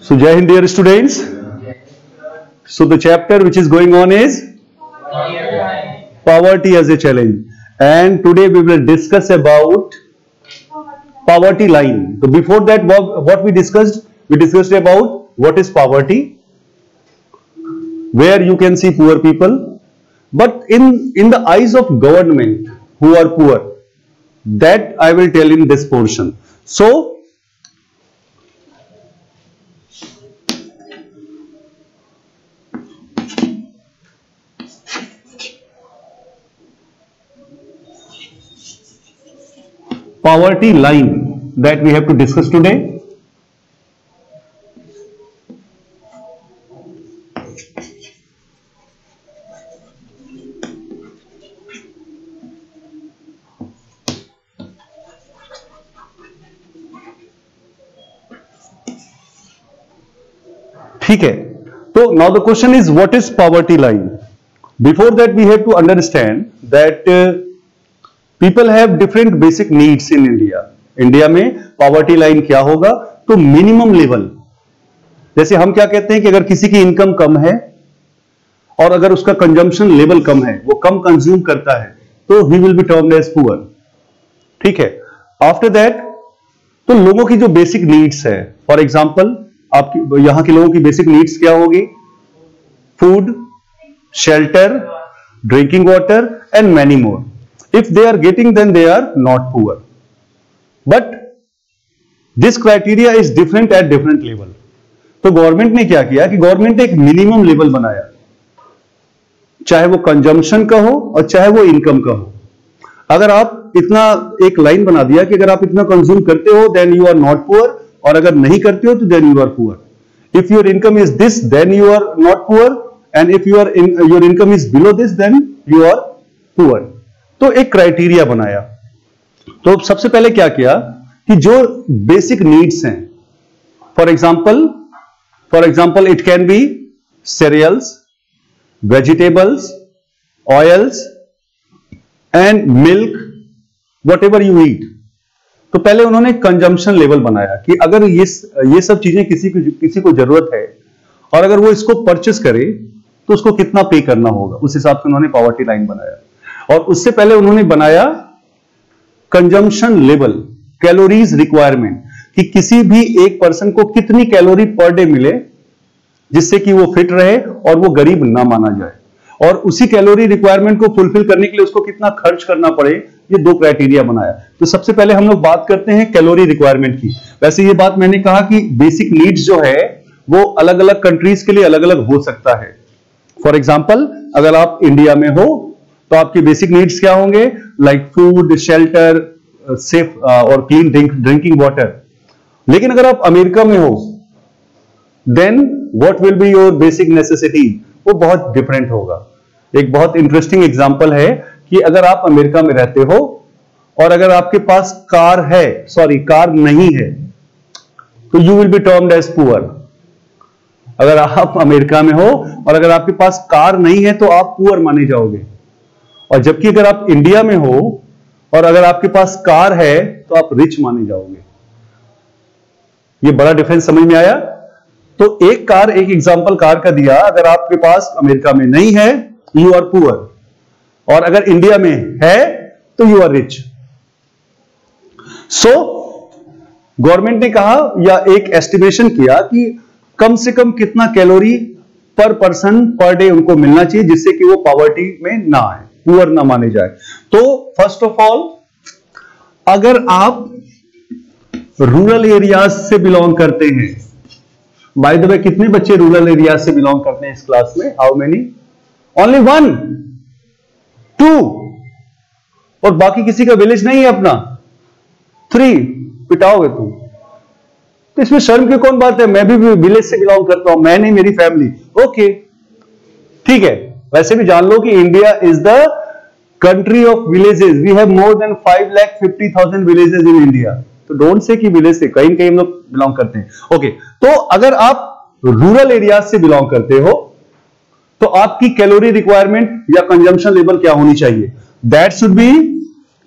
So Jai Hind dear students. So the chapter which is going on is poverty as a challenge, and today we will discuss about poverty line. So before that, what we discussed about what is poverty, where you can see poor people, but in the eyes of government who are poor, that I will tell in this portion. So poverty line that we have to discuss today. ठीक है, तो now the question is what is poverty line? Before that we have to understand that people have different basic needs in India. India में poverty line क्या होगा? तो minimum level, जैसे हम क्या कहते हैं कि अगर किसी की इनकम कम है और अगर उसका कंजम्पशन लेवल कम है, वो कम कंज्यूम करता है, तो he will be termed as poor. ठीक है. आफ्टर दैट तो लोगों की जो बेसिक नीड्स है, फॉर एग्जाम्पल आपकी यहां के लोगों की बेसिक नीड्स क्या होगी? Food, shelter, drinking water and many more. If they are getting, then they are not poor. But this criteria is different at different level. तो गवर्नमेंट ने क्या किया कि गवर्नमेंट ने एक मिनिमम लेवल बनाया, चाहे वो कंजम्पशन का हो और चाहे वो इनकम का हो. अगर आप इतना एक लाइन बना दिया कि अगर आप इतना कंज्यूम करते हो then you are not poor, और अगर नहीं करते हो तो then you are poor. If your income is this then you are not poor, and if your income is below this then you are poor. तो एक क्राइटेरिया बनाया. तो सबसे पहले क्या किया कि जो बेसिक नीड्स हैं, for example it can be cereals, vegetables, oils and milk, what ever you eat. तो पहले उन्होंने कंजम्पशन लेवल बनाया कि अगर ये सब चीजें किसी को जरूरत है और अगर वो इसको परचेस करे तो उसको कितना पे करना होगा, उस हिसाब से उन्होंने पॉवर्टी लाइन बनाया. और उससे पहले उन्होंने बनाया कंजम्पशन लेवल, कैलोरीज रिक्वायरमेंट, कि किसी भी एक पर्सन को कितनी कैलोरी पर डे मिले जिससे कि वो फिट रहे और वो गरीब ना माना जाए, और उसी कैलोरी रिक्वायरमेंट को फुलफिल करने के लिए उसको कितना खर्च करना पड़े. ये दो क्राइटेरिया बनाया. तो सबसे पहले हम लोग बात करते हैं कैलोरी रिक्वायरमेंट की. वैसे ये बात मैंने कहा कि बेसिक नीड्स जो है वो अलग अलग कंट्रीज के लिए अलग अलग हो सकता है. फॉर एग्जाम्पल अगर आप इंडिया में हो तो आपकी बेसिक नीड्स क्या होंगे? लाइक फूड, शेल्टर, सेफ और क्लीन ड्रिंकिंग वाटर. लेकिन अगर आप अमेरिका में हो then what will be your basic necessity? वो बहुत डिफरेंट होगा. एक बहुत इंटरेस्टिंग एग्जांपल है कि अगर आप अमेरिका में रहते हो और अगर आपके पास कार नहीं है तो you will be termed as poor. अगर आप अमेरिका में हो और अगर आपके पास कार नहीं है तो आप पुअर माने जाओगे, और जबकि अगर आप इंडिया में हो और अगर आपके पास कार है तो आप रिच माने जाओगे. ये बड़ा डिफरेंस समझ में आया? तो एक एग्जांपल कार का दिया. अगर आपके पास अमेरिका में नहीं है यू आर पुअर, और अगर इंडिया में है तो you are rich. So government ने कहा या एक एस्टिमेशन किया कि कम से कम कितना कैलोरी पर पर्सन पर डे उनको मिलना चाहिए जिससे कि वो पॉवर्टी में ना आए, पुअर ना माने जाए. तो फर्स्ट ऑफ ऑल अगर आप रूरल एरियाज से बिलोंग करते हैं, बाय द वे कितने बच्चे रूरल एरियाज से बिलोंग करते हैं इस क्लास में? How many? ओनली 1, 2, और बाकी किसी का विलेज नहीं है अपना? 3. पिटाओगे तुम. तो इसमें शर्म की कौन बात है? मैं भी विलेज से बिलोंग करता हूं, मैं नहीं मेरी फैमिली. ओके ठीक है. वैसे भी जान लो कि India is the country of villages. We have more than 5,50,000 villages in India. तो डोंट से कि विलेज से, कहीं कहीं हम लोग बिलोंग करते हैं. ओके. तो अगर आप रूरल एरिया से बिलोंग करते हो तो आपकी कैलोरी रिक्वायरमेंट या कंजम्पशन लेवल क्या होनी चाहिए? दैट शुड बी,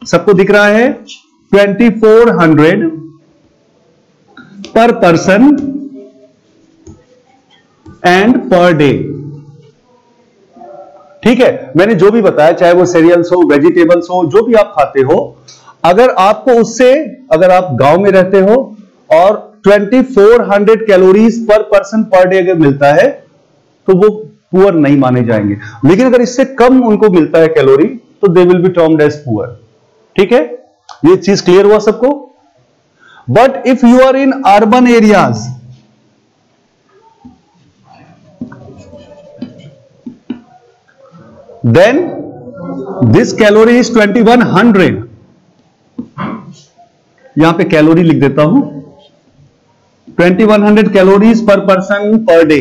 सबको दिख रहा है, 2400 per person and per day. ठीक है, मैंने जो भी बताया, चाहे वो सीरियल्स हो, वेजिटेबल्स हो, जो भी आप खाते हो, अगर आपको उससे, अगर आप गांव में रहते हो और 2400 calories per person per day अगर मिलता है तो वो पुअर नहीं माने जाएंगे। लेकिन अगर इससे कम उनको मिलता है कैलोरी तो they will be termed as poor. ठीक है, ये चीज क्लियर हुआ सबको? But if you are in urban areas, then this calorie is 2100। यहां पे कैलोरी लिख देता हूं, 2100 calories per person per day.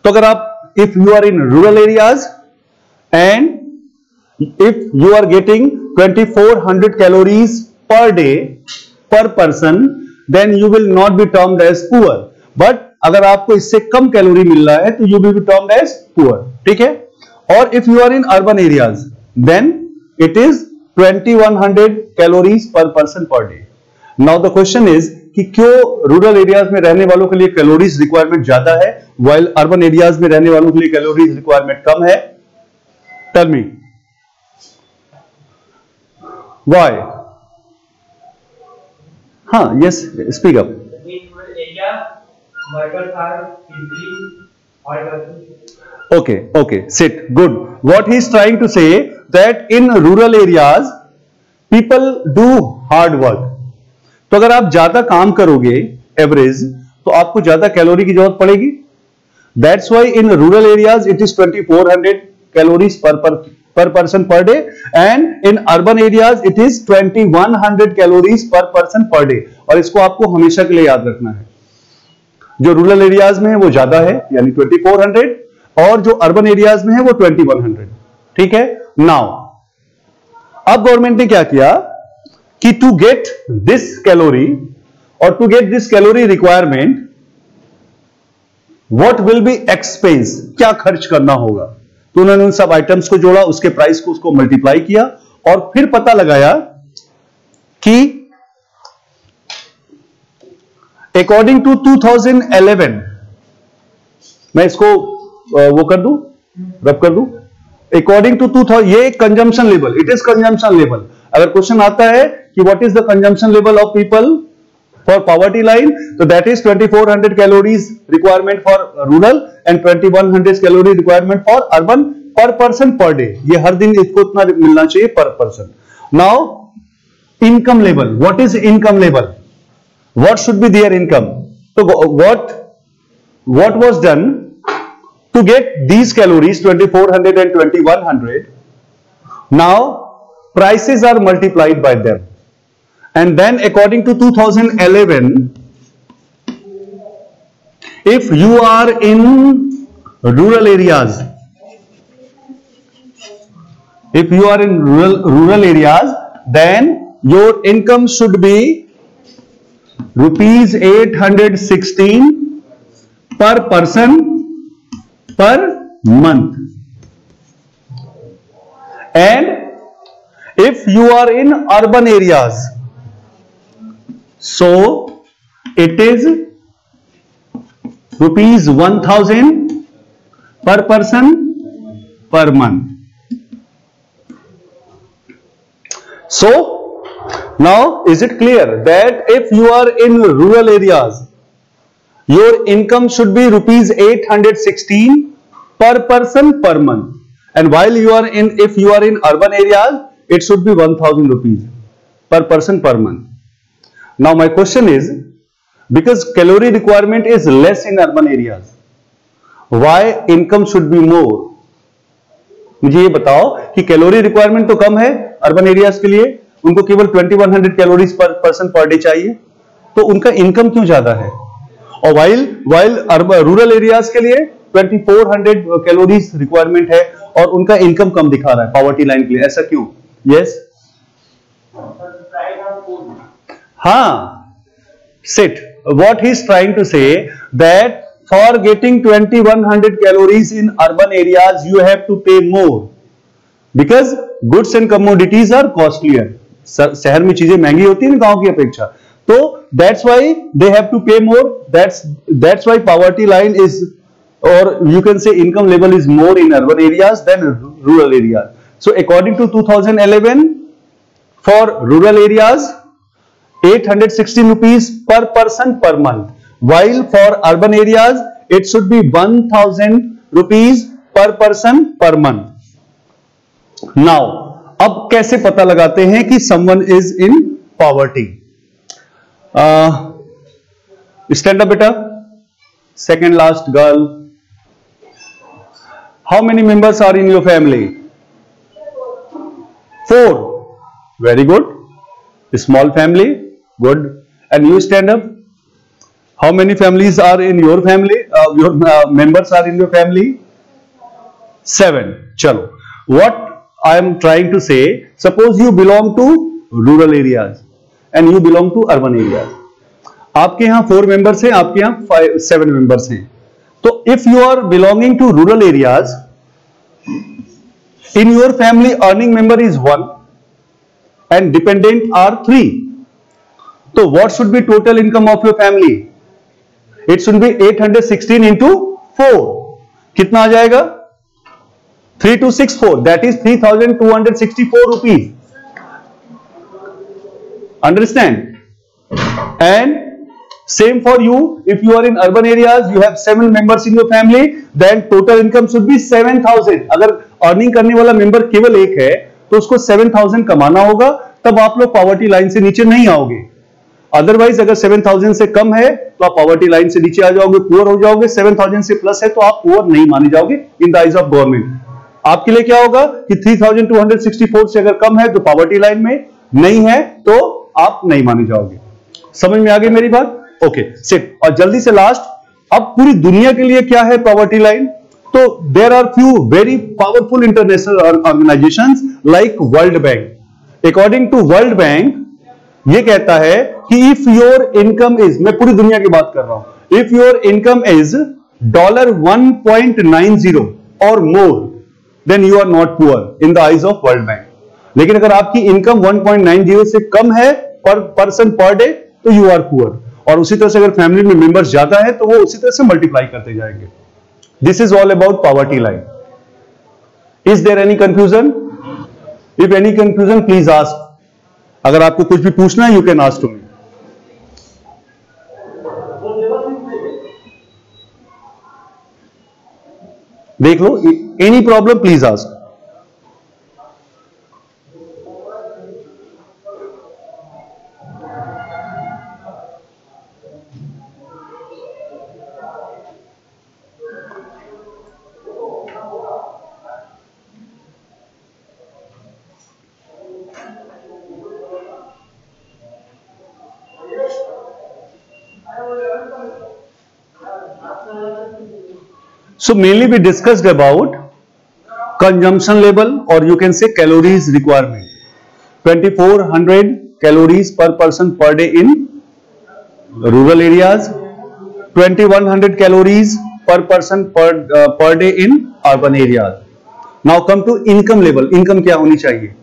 तो अगर आप, if you are in rural areas and if you are getting 2400 calories per day per person, then you will not be termed as poor. But अगर आपको इससे कम कैलोरी मिल रहा है तो you will be termed as poor. ठीक है, और if you are in urban areas then it is 2100 calories per person per day. Now the question is कि क्यों रूरल एरियाज में रहने वालों के लिए कैलोरीज रिक्वायरमेंट ज्यादा है व्हाइल अर्बन एरियाज में रहने वालों के लिए कैलोरीज रिक्वायरमेंट कम है? Tell me why? हाँ, yes, speak up. Okay, sit, good. What he is trying to say that in rural areas people do hard work. तो अगर आप ज्यादा काम करोगे एवरेज तो आपको ज्यादा कैलोरी की जरूरत पड़ेगी। That's why in rural areas it is 2400 calories per person per day and in urban areas it is 2100 calories per person per day। और इसको आपको हमेशा के लिए याद रखना है। जो रूरल एरियाज में है वो ज्यादा है यानी 2400 और जो अर्बन एरियाज में है वो 2100। ठीक है, नाउ अब गवर्नमेंट ने क्या किया कि टू गेट दिस कैलोरी और to get this calorie requirement what will be expense, क्या खर्च करना होगा। तो उन्होंने उन सब आइटम्स को जोड़ा, उसके प्राइस को उसको मल्टीप्लाई किया और फिर पता लगाया कि अकॉर्डिंग टू 2011, मैं इसको वो कर दूं, रब कर दूं, अकॉर्डिंग टू 2000, ये consumption level, it is consumption level. अगर क्वेश्चन आता है कि what is the consumption level of people for poverty line, तो that is 2400 calories requirement for rural and 2100 calorie requirement for urban per person per day. ये हर दिन इसको इतना मिलना चाहिए per person. Now income level, what is income level, what should be their income? So what was done to get these calories 2400 and 2100? Now prices are multiplied by them and then according to 2011, if you are in rural areas, if you are in rural areas, then your income should be rupees 816 per person per month, and if you are in urban areas, so it is rupees 1000 per person per month. So now is it clear that if you are in rural areas your income should be rupees 816 per person per month, and while you are in, if you are in urban areas it should be 1000 rupees per person per month. Now my question is, because calorie requirement is less in urban areas, why income should be more? मुझे ये बताओ कि calorie requirement तो कम है urban areas के लिए, उनको केवल 2100 calories per person per day चाहिए, तो उनका इनकम क्यों ज्यादा है? और वाइल रूरल एरियाज के लिए 2400 कैलोरीज रिक्वायरमेंट है और उनका इनकम कम दिखा रहा है पॉवर्टी लाइन के लिए, ऐसा क्यों? यस, हाँ, sit, what he is trying to say that for getting 2100 calories in urban areas you have to pay more because goods and commodities are costlier. शहर में चीजें महंगी होती है ना गांव की अपेक्षा, तो that's why they have to pay more that's why poverty line is, or you can say income level is more in urban areas than rural areas. So according to 2011, for rural areas 816 rupees per person per month, while for urban areas it should be 1000 rupees per person per month. Now अब कैसे पता लगाते हैं कि someone is in poverty? Stand up बेटा, second last girl. How many members are in your family? 4. Very good. Small family. Good. And you stand up. How many families are in your family? Your members are in your family? 7. Chalo. What I am trying to say, suppose you belong to rural areas and you belong to urban areas. आपके यहाँ 4 members हैं, आपके यहाँ 7 members हैं. तो if you are belonging to rural areas, in your family earning member is 1 and dependent are 3. So what should be total income of your family? It should be 816 into 4. कितना आ जाएगा? 3264. That is 3264 rupees. Understand? And same for you. If you are in urban areas, you have 7 members in your family, then total income should be 7000. अगर earning करने वाला member केवल एक है तो उसको 7000 कमाना होगा, तब आप लोग पॉवर्टी लाइन से नीचे नहीं आओगे. अदरवाइज अगर 7000 से कम है तो आप पॉवर्टी लाइन से नीचे आ जाओगे, पुअर हो जाओगे. 7000 से प्लस है तो आप पुअर नहीं माने जाओगे इन द आइज ऑफ गवर्नमेंट. आपके लिए क्या होगा कि 3264 से अगर कम है तो पॉवर्टी लाइन में, नहीं है तो आप नहीं माने जाओगे. समझ में आ गई मेरी बात? Okay sit. और जल्दी से लास्ट, अब पूरी दुनिया के लिए क्या है पॉवर्टी लाइन? तो there are few very powerful international organisations like World Bank. According to World Bank ये कहता है कि इफ योर इनकम इज, मैं पूरी दुनिया की बात कर रहा हूं, इफ योर इनकम इज $1.90 और more, then you are not poor in the eyes of World Bank. लेकिन अगर आपकी इनकम 1.90 से कम है पर पर्सन पर डे तो यू आर पुअर. और उसी तरह से अगर फैमिली में मेंबर्स ज्यादा है तो वो उसी तरह से मल्टीप्लाई करते जाएंगे. This is all about poverty line. Is there any confusion? If any confusion please ask. अगर आपको कुछ भी पूछना है you can ask to me. देख लो, any problem please ask. So mainly we discussed about consumption level, or you can say calories requirement. 2400 calories per person per day in rural areas, 2100 calories per person per day in urban areas. Now come to income level. Income क्या होनी चाहिए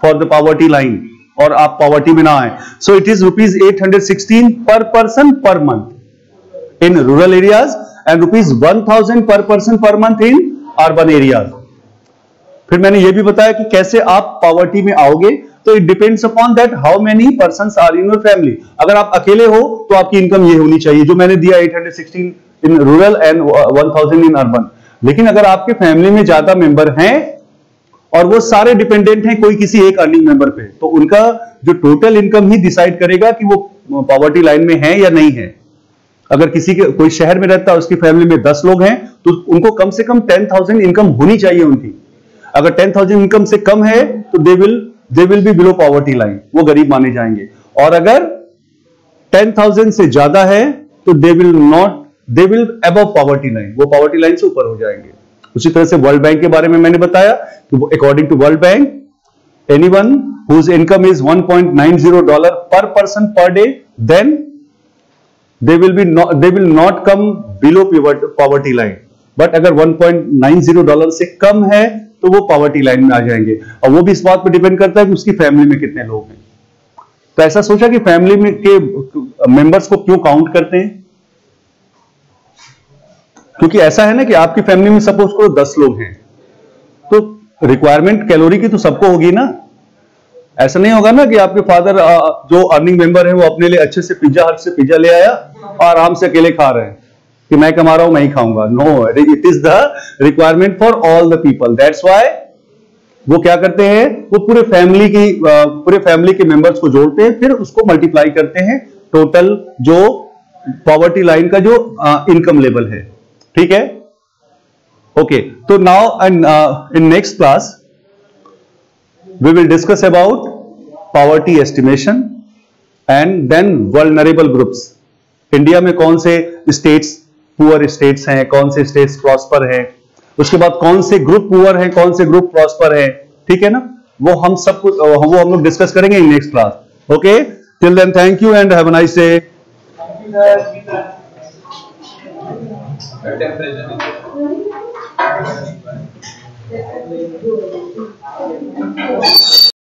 for the poverty line, और आप poverty में ना आए. So it is rupees 816 per person per month in rural areas and rupees 1000 per person per month in urban areas. फिर मैंने ये भी बताया कि कैसे आप पॉवर्टी में आओगे. तो it depends upon that how many persons are in your family. अगर आप अकेले हो तो आपकी इनकम ये होनी चाहिए जो मैंने दिया, 816 in rural and 1000 in urban. लेकिन अगर आपके फैमिली में ज्यादा मेंबर हैं और वो सारे डिपेंडेंट हैं कोई किसी एक अर्निंग मेंबर पे, तो उनका जो टोटल इनकम ही डिसाइड करेगा कि वो पॉवर्टी लाइन में है या नहीं है. अगर किसी के कोई शहर में रहता है, उसकी फैमिली में 10 लोग हैं, तो उनको कम से कम 10,000 इनकम होनी चाहिए उनकी. अगर 10,000 इनकम से कम है तो they will be below poverty line, वो गरीब माने जाएंगे. और अगर 10,000 से ज्यादा है तो they will above poverty line, वो पॉवर्टी लाइन से ऊपर हो जाएंगे. उसी तरह से वर्ल्ड बैंक के बारे में मैंने बताया कि according to World Bank, anyone whose income is $1.90 per person per day, then they will not come below poverty line. But अगर $1.90 से कम है तो वो पॉवर्टी लाइन में आ जाएंगे. और वो भी इस बात पर डिपेंड करता है कि उसकी फैमिली में कितने लोग हैं. तो ऐसा सोचा कि फैमिली में के मेंबर्स को क्यों काउंट करते हैं? क्योंकि ऐसा है ना कि आपकी फैमिली में सपोज करो 10 लोग हैं, तो रिक्वायरमेंट कैलोरी की तो सबको होगी ना। ऐसा नहीं होगा ना कि आपके फादर जो अर्निंग मेंबर है वो अपने लिए अच्छे से पिज्जा हट से पिज्जा ले आया और आराम से अकेले खा रहे हैं कि मैं कमा रहा हूं मैं ही खाऊंगा। No, it is the requirement for all the people. That's why वो क्या करते हैं, वो पूरे फैमिली के मेंबर्स को जोड़ते हैं, फिर उसको मल्टीप्लाई करते हैं टोटल जो पॉवर्टी लाइन का जो इनकम लेवल है। ठीक है, ओके। तो now in next class we will discuss about poverty estimation and then vulnerable groups। India में कौन से स्टेट्स पुअर स्टेट्स हैं, कौन से स्टेट्स प्रॉस्पर हैं, उसके बाद कौन से ग्रुप पुअर हैं, कौन से ग्रुप प्रॉस्पर हैं, ठीक है ना। वो हम सब कुछ वो हम लोग डिस्कस करेंगे in next class. Okay, till then thank you and have a nice day.